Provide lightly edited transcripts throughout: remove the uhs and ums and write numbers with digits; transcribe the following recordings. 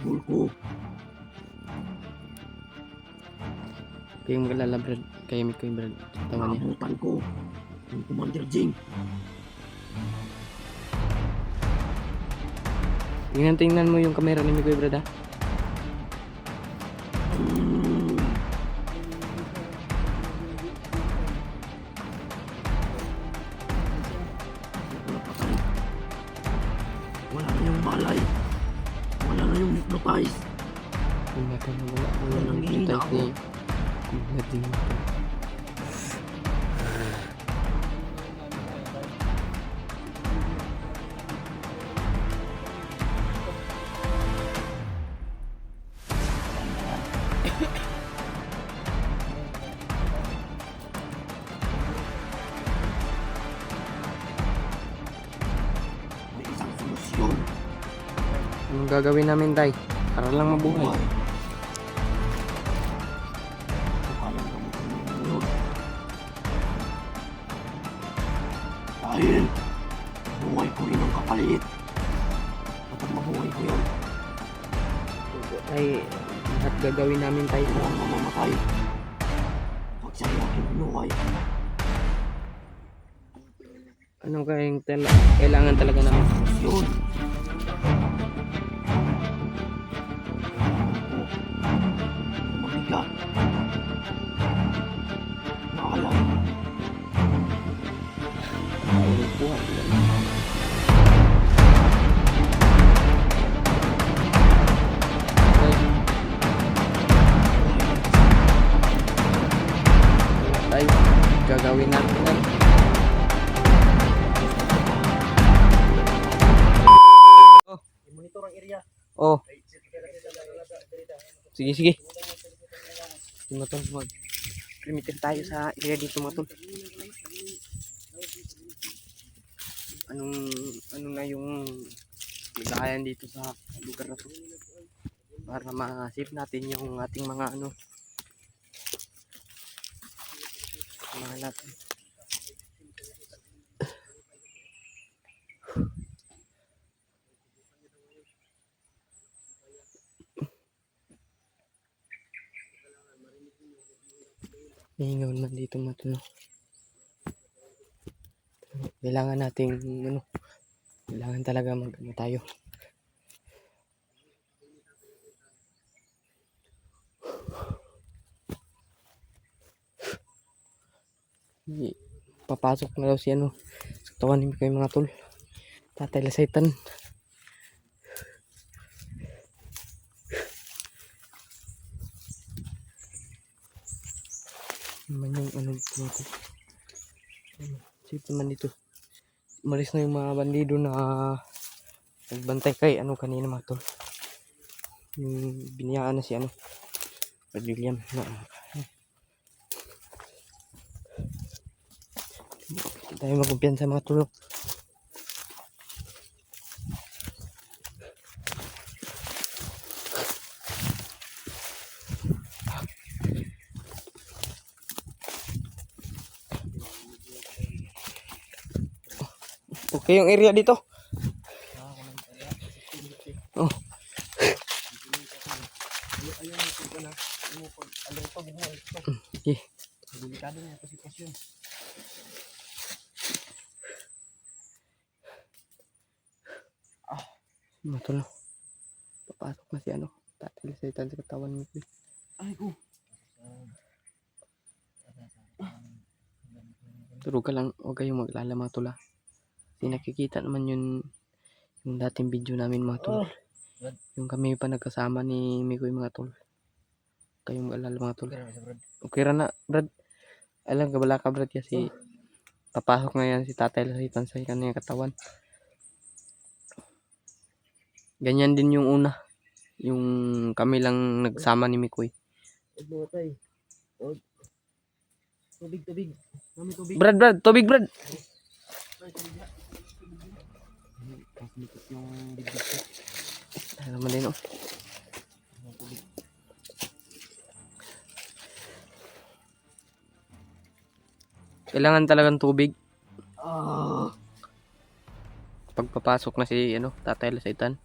habol ko. Kaya magalala Brad, kaya may ko yung Brad sa tawa niya. Naabutan ko. Yung Commander Jing. Tingnan mo yung camera ni Mikoy Brad ha. Wala na yung malay. Wala na yung hypnotize. Yung mata na wala ko Wala yung nang hihina type ako. ni Nadine ito. May isang solusyon. Anong gagawin namin tay? Para lang mabuhay. Buhay. Kayang gamutin mo ngayon. Dahil buhay ko rin ang kapalit. Kapag mabuhay ko yan, Tay, lahat gagawin namin tay. ito ang mamamatay. Pag siya ay aking binuhay, Anong kailangan talaga namin? yun. Mabigat. Naalam. Tay, gagawin natin yan. Monitor ang area. Oh. Sige. Mga tol, mag-primitive tayo sa area dito mga tol. Ano na yung lagayan dito sa lugar na to. Para ma-save natin yung ating mga mga natin. Hingaw naman dito mga tol. Kailangan nating kailangan talaga tayo. Papasok na daw si sa katawan ni Mikoy mga tol. Tatay Lasaitan. Naman yung mga tol. Safe naman dito. Umalis na yung mga bandido na nagbantay kay kanina mga tol. Yung biniyaan na si Brad William na tayo magkumpiyansa mga tol. Okay yung area dito. Oh. Okay. Delikado na ito sitwasyon. Matulog. Papasok na si Tatay Lasaitan sa katawan mo. Ay ko. Tulog ka lang, huwag kayong maglala mga tula. Kasi nakikita naman yung dating video namin mga tol. Yung kami pa nagkasama ni Mikoy mga tol. Kayong maglala mga tol. Okay na Brad. Alam ka bala ka Brad kasi papasok na yan si Tatay Lasaitan sa kanyang katawan. Ganyan din yung una. Yung kami lang nagsama ni Mikoy. Tubig. Mami tubig. Brad, tubig Brad. Kaplikot yung bibig ko. Alam mo din Kailangan talagang tubig. Pagpapasok na si Tatay Lasaitan.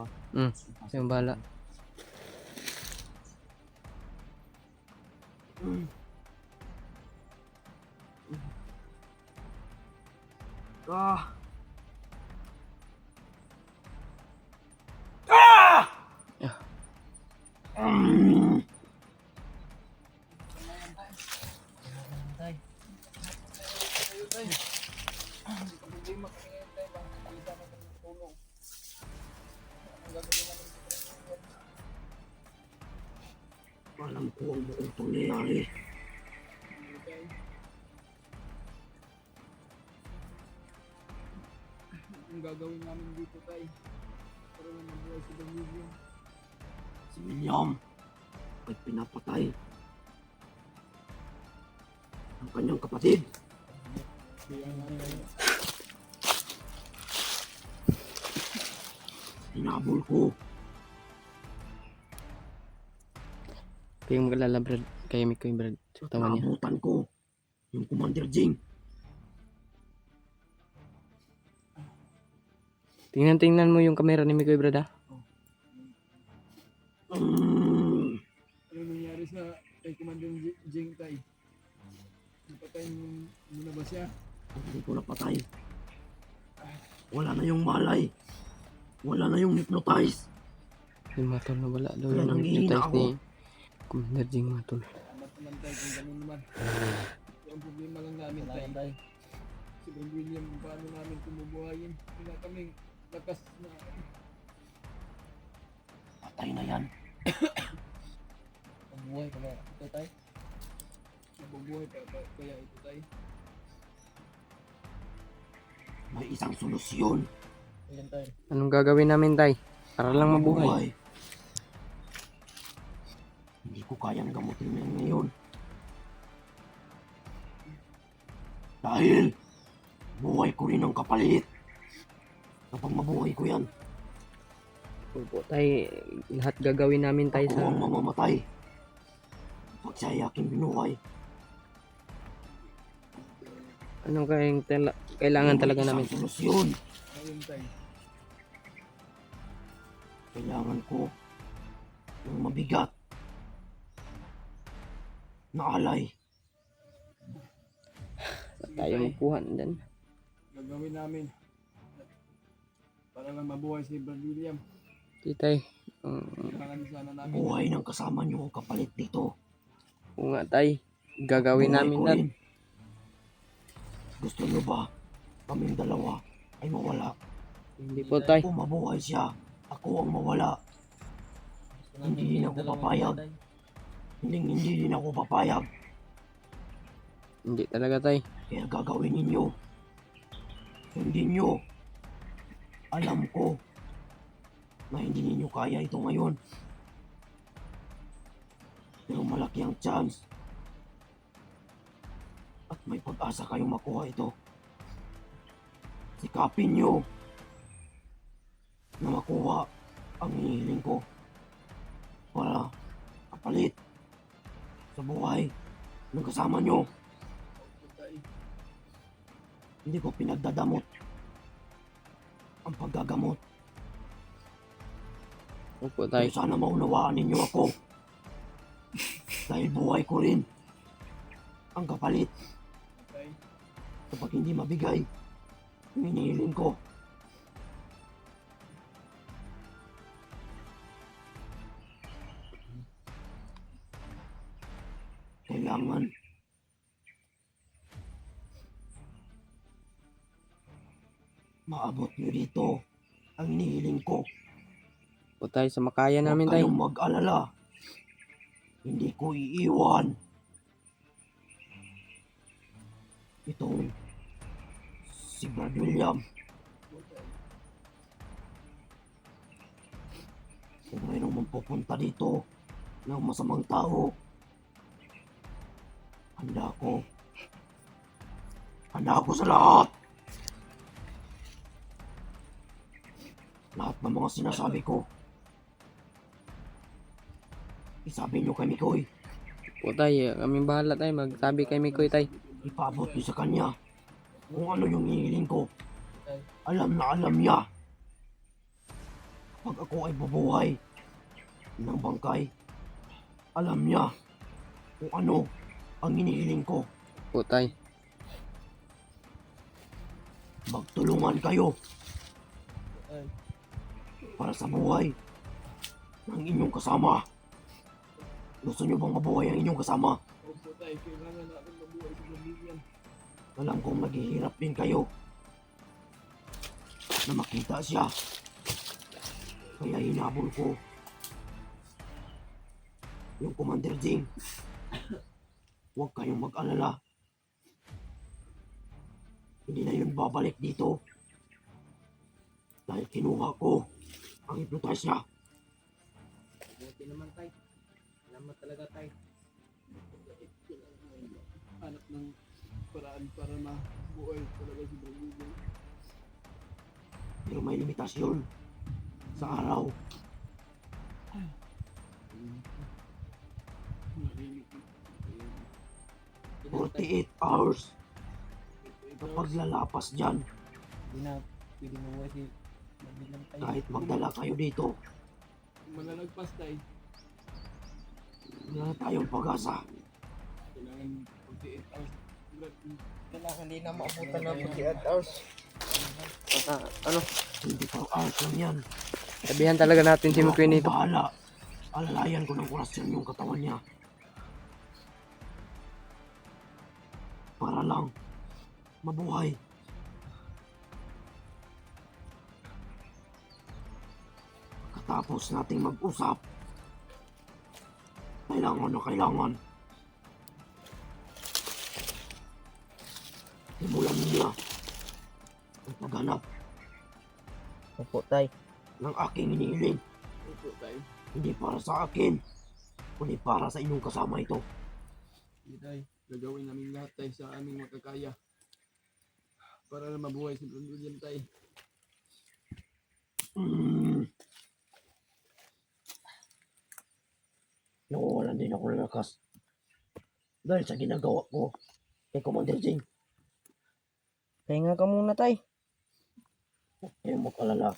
ha. Siya yung bahala. Mm. Ah! Ah! Ah. Mm. Alam ko ang buong pangyayari. Ang gagawin namin dito tay para lang mabuhay si Don William. Si William ay pinapatay ang kanyang kapatid. Kaya nga Hinabol ko. Kaya mag-alala Brad. Kaya Mikoy Brad. Sa katawan niya. Naabutan ko yung Commander Jing. Tingnan mo yung camera ni Mikoy Brad ha. Mm. ano nangyari sa kay Commander Jing tay? Napatay mo na ba siya? Hindi ko napatay. Wala na yung malay. Wala na yung hypnotize. Yung mga tol na wala daw Kaya yung nanghihina hypnotize ako. ni Commander Jing mga tol. Amat naman tay kung ganun naman. Yung problema lang namin tay. Si Don William kung paano namin tumubuhayin. Wala kaming lakas na Patay na yan. mabuhay pa ba ito tay? Mabubuhay pa ba kaya ito tay? May isang solusyon. Ayan tay. Anong gagawin namin tay? Para lang mabuhay. Hindi ko kayang gamutin yan ngayon. Dahil buhay ko rin ang kapalit. Kapag mabuhay ko yan, Opo tay. Lahat gagawin namin tay ako sa... ang mamamatay. Pag siya ay aking binuhay, Anong kailangan talaga may namin? isang solusyon. Ayun tay. Kailangan ko ng mabigat na alay. Tayo magkuha dyan. Gagawin namin para lang mabuhay si Brad William. Tay. Kailangan sana namin Buhay ng kasama niyo ang kapalit dito. Oo nga tay. Gagawin Buhay namin ko yan. rin. Gusto niyo ba kaming dalawa ay mawala? Hindi po tay. Kung mabuhay siya, ako ang mawala. Hindi din ako papayag. Hindi din ako papayag. Hindi talaga tay. Kaya gagawin ninyo. Sundin nyo. Alam ko na hindi ninyo kaya ito ngayon. Pero malaki ang chance. At may pag-asa kayong makuha ito. Sikapin nyo na makuha ang hinihiling ko para kapalit sa buhay ng kasama nyo. tay. Hindi ko pinagdadamot ang paggagamot. Opo Pero tay. sana maunawaan ninyo ako. Dahil buhay ko rin ang kapalit Tay. kapag hindi mabigay ang hinihiling ko. Kailangan maabot nyo dito ang hinihiling ko. Opo tay. Sa makaya namin Huwag tay. kayong mag-alala. Hindi ko iiwan itong si Brad William. Kung mayroong magpupunta dito ng masamang tao, handa ako. Handa ako sa lahat. Lahat ng mga sinasabi ko, isabi nyo kay Mikoy. Opo tay. Kaming bahala tay. Magsabi kay Mikoy tay. Ipaabot nyo sa kanya kung ano yung hinihiling ko. Alam na alam niya. Pag ako ay bubuhay ng bangkay, alam niya kung ano ang hinihiling ko. Po tay. Magtulungan kayo Tay. para sa buhay ng inyong kasama. Gusto niyo bang mabuhay ang inyong kasama? Opo tay, kailangan natin mabuhay si Bro William. Alam kong maghihirap din kayo na makita siya. Kaya hinabol ko yung Commander Jing. Huwag kayong mag-alala. Hindi na yun babalik dito. Dahil kinuha ko ang hipnotisya. Buti naman tay. Salamat talaga tay. Anak ng paraan para mabuhay talaga si Bro William. Pero may limitasyon sa araw. Narinig ko. 48 hours. Kapag lalapas dyan, Hindi na pwede mabuhay si Bro William tay. kahit magdala kayo dito, Malalagpas tay. wala na tayong pag-asa. Kailangan 48 hours. Kailangan hindi na maabutan ng 48 hours. Ano? 24 hours lang yan. Sabihan talaga natin si Pero Mikoy ako nito. bahala. Alalayan ko ng orasyon yung katawan niya. Para lang mabuhay. Katapos nating mag-usap, kailangan na kailangan. Simulan niya ang paghanap Opo tay. ng aking hinihiling. Opo tay. Hindi para sa akin, kundi para sa inyong kasama ito. Hindi tay. Gagawin namin lahat tay sa aming makakaya. Para na mabuhay si Bro William tay. Nawawalan din ako ng lakas dahil sa ginagawa ko kay Commander Jing. Pahinga ka muna tay. Huwag kayong mag-alala.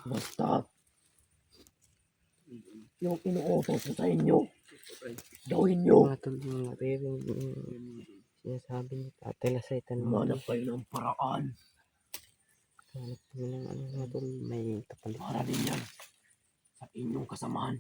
Basta yung inuutos ko sa inyo, Opo tay. gawin nyo. Mga tol, yung naririnig yung sinasabi ni Tatay Lasaitan mo. Manap kayo ng paraan Hanap kami ng ano mga tol, may kapalit. para din yan sa inyong kasamahan.